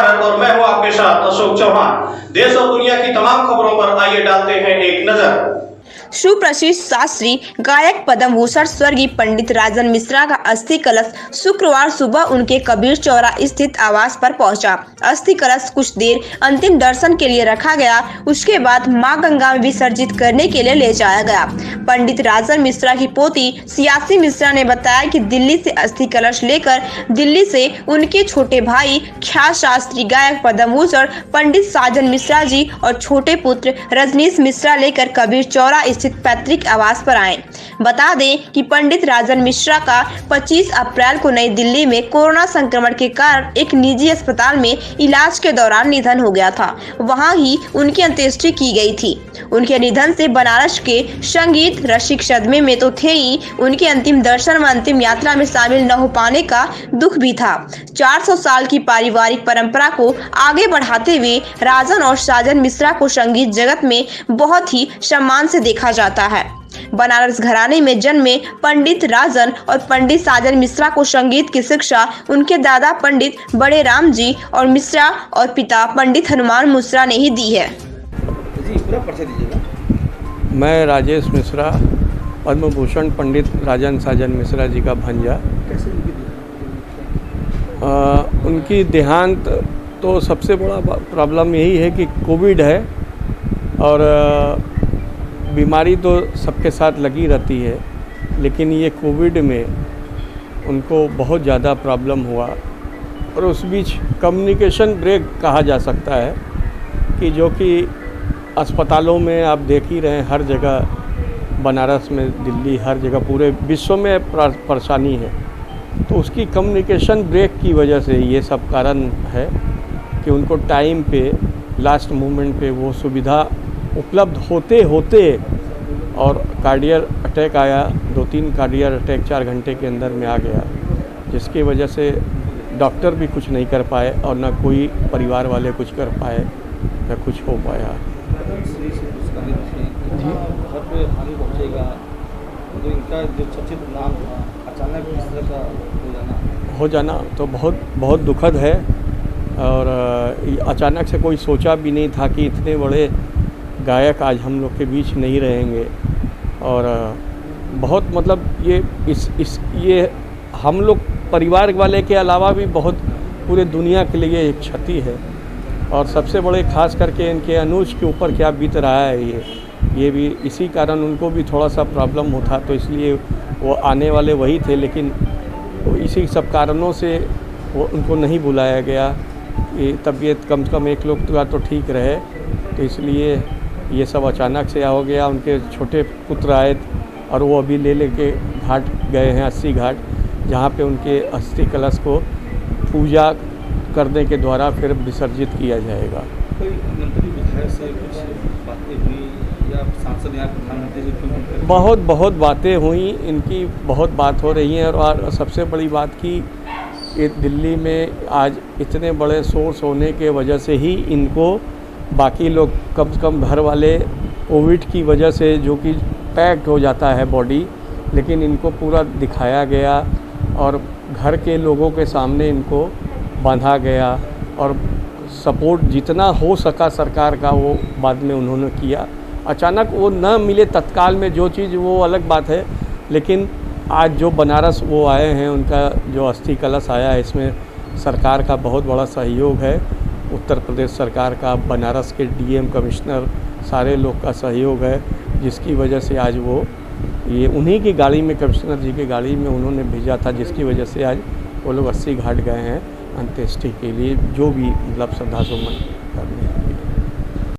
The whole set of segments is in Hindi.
भारत और मैं हूं आपके साथ अशोक चौहान। देश और दुनिया की तमाम खबरों पर आइए डालते हैं एक नजर। सुप्रसिद्ध शास्त्री गायक पद्म भूषण स्वर्गीय पंडित राजन मिश्रा का अस्थि कलश शुक्रवार सुबह उनके कबीर चौरा स्थित आवास पर पहुंचा। अस्थि कलश कुछ देर अंतिम दर्शन के लिए रखा गया, उसके बाद मां गंगा में विसर्जित करने के लिए ले जाया गया। पंडित राजन मिश्रा की पोती सियासी मिश्रा ने बताया कि दिल्ली से अस्थि कलश लेकर दिल्ली से उनके छोटे भाई ख्यात शास्त्री गायक पद्म भूषण पंडित साजन मिश्रा जी और छोटे पुत्र रजनीश मिश्रा लेकर कबीर चौरा स्थित पैतृक आवास पर आए। बता दें कि पंडित राजन मिश्रा का 25 अप्रैल को नई दिल्ली में कोरोना संक्रमण के कारण एक निजी अस्पताल में इलाज के दौरान निधन हो गया था। वहां ही उनकी अंत्येष्टि की गई थी। उनके निधन से बनारस के संगीत रसिक सदमे में तो थे ही, उनके अंतिम दर्शन व अंतिम यात्रा में शामिल न हो पाने का दुख भी था। 400 साल की पारिवारिक परंपरा को आगे बढ़ाते हुए राजन और साजन मिश्रा को संगीत जगत में बहुत ही सम्मान से देखा जाता है। बनारस घराने में जन्मे पंडित राजन और पंडित साजन मिश्रा को संगीत की शिक्षा उनके दादा पंडित बड़े राम जी और मिश्रा और पिता पंडित हनुमान मिश्रा ने ही दी है। जी पूरा परिचय दीजिएगा। मैं राजेश मिश्रा, पद्म भूषण पंडित राजन साजन मिश्रा जी का भांजा। कैसे उनकी देहांत तो सबसे बड़ा प्रॉब्लम यही है कि कोविड है और बीमारी तो सबके साथ लगी रहती है, लेकिन ये कोविड में उनको बहुत ज़्यादा प्रॉब्लम हुआ और उस बीच कम्युनिकेशन ब्रेक कहा जा सकता है कि जो कि अस्पतालों में आप देख ही रहे हैं, हर जगह बनारस में, दिल्ली, हर जगह पूरे विश्व में परेशानी है। तो उसकी कम्युनिकेशन ब्रेक की वजह से ये सब कारण है कि उनको टाइम पे लास्ट मोमेंट पे वो सुविधा उपलब्ध होते होते और कार्डियर अटैक आया। 2-3 कार्डियर अटैक 4 घंटे के अंदर में आ गया, जिसकी वजह से डॉक्टर भी कुछ नहीं कर पाए और ना कोई परिवार वाले कुछ कर पाए, ना कुछ हो पाया। घर पे हानि पहुँचेगा तो इनका जो चर्चित नाम अचानक इस तरह का हो जाना तो बहुत बहुत दुखद है और अचानक से कोई सोचा भी नहीं था कि इतने बड़े गायक आज हम लोग के बीच नहीं रहेंगे। और बहुत मतलब ये हम लोग परिवार वाले के अलावा भी बहुत पूरे दुनिया के लिए एक क्षति है। और सबसे बड़े खास करके इनके अनुज के ऊपर क्या बीत रहा है, ये भी इसी कारण उनको भी थोड़ा सा प्रॉब्लम होता, तो इसलिए वो आने वाले वही थे, लेकिन इसी सब कारणों से वो उनको नहीं बुलाया गया। ये तबीयत कम से कम एक लोग तो ठीक रहे, तो इसलिए ये सब अचानक से हो गया। उनके छोटे पुत्र आए और वो अभी लेके घाट गए हैं, अस्सी घाट, जहाँ पे उनके अस्थि कलश को पूजा करने के द्वारा फिर विसर्जित किया जाएगा। कोई मंत्री विधायक से कुछ बातें हुई या सांसद या प्रधानमंत्री से? बहुत बातें हुई, इनकी बहुत बात हो रही है। और सबसे बड़ी बात की ये दिल्ली में आज इतने बड़े सोर्स होने के वजह से ही इनको बाकी लोग कम से कम घर वाले कोविड की वजह से जो कि पैक्ड हो जाता है बॉडी, लेकिन इनको पूरा दिखाया गया और घर के लोगों के सामने इनको बांधा गया और सपोर्ट जितना हो सका सरकार का वो बाद में उन्होंने किया। अचानक वो न मिले तत्काल में जो चीज़, वो अलग बात है, लेकिन आज जो बनारस वो आए हैं, उनका जो अस्थि कलश आया है, इसमें सरकार का बहुत बड़ा सहयोग है। उत्तर प्रदेश सरकार का, बनारस के डीएम, कमिश्नर, सारे लोग का सहयोग है, जिसकी वजह से आज वो ये उन्हीं की गाड़ी में, कमिश्नर जी की गाड़ी में उन्होंने भेजा था, जिसकी वजह से आज वो लोग 80 घाट गए हैं अंत्येष्टि के लिए, जो भी मतलब श्रद्धासुमन करने के लिए।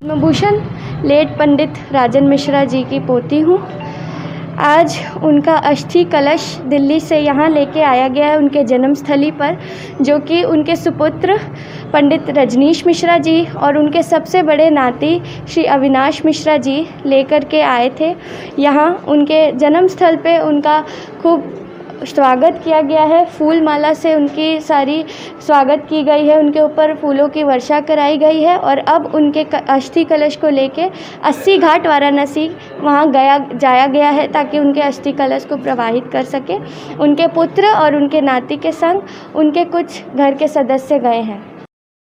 पद्म भूषण लेट पंडित राजन मिश्रा जी की पोती हूँ। आज उनका अस्थि कलश दिल्ली से यहाँ लेके आया गया है उनके जन्मस्थली पर, जो कि उनके सुपुत्र पंडित रजनीश मिश्रा जी और उनके सबसे बड़े नाती श्री अविनाश मिश्रा जी लेकर के आए थे। यहाँ उनके जन्मस्थल पे उनका खूब स्वागत किया गया है। फूल माला से उनकी सारी स्वागत की गई है, उनके ऊपर फूलों की वर्षा कराई गई है और अब उनके अस्थि कलश को लेके 80 घाट वाराणसी वहाँ जाया गया है ताकि उनके अस्थि कलश को प्रवाहित कर सके। उनके पुत्र और उनके नाती के संग उनके कुछ घर के सदस्य गए हैं।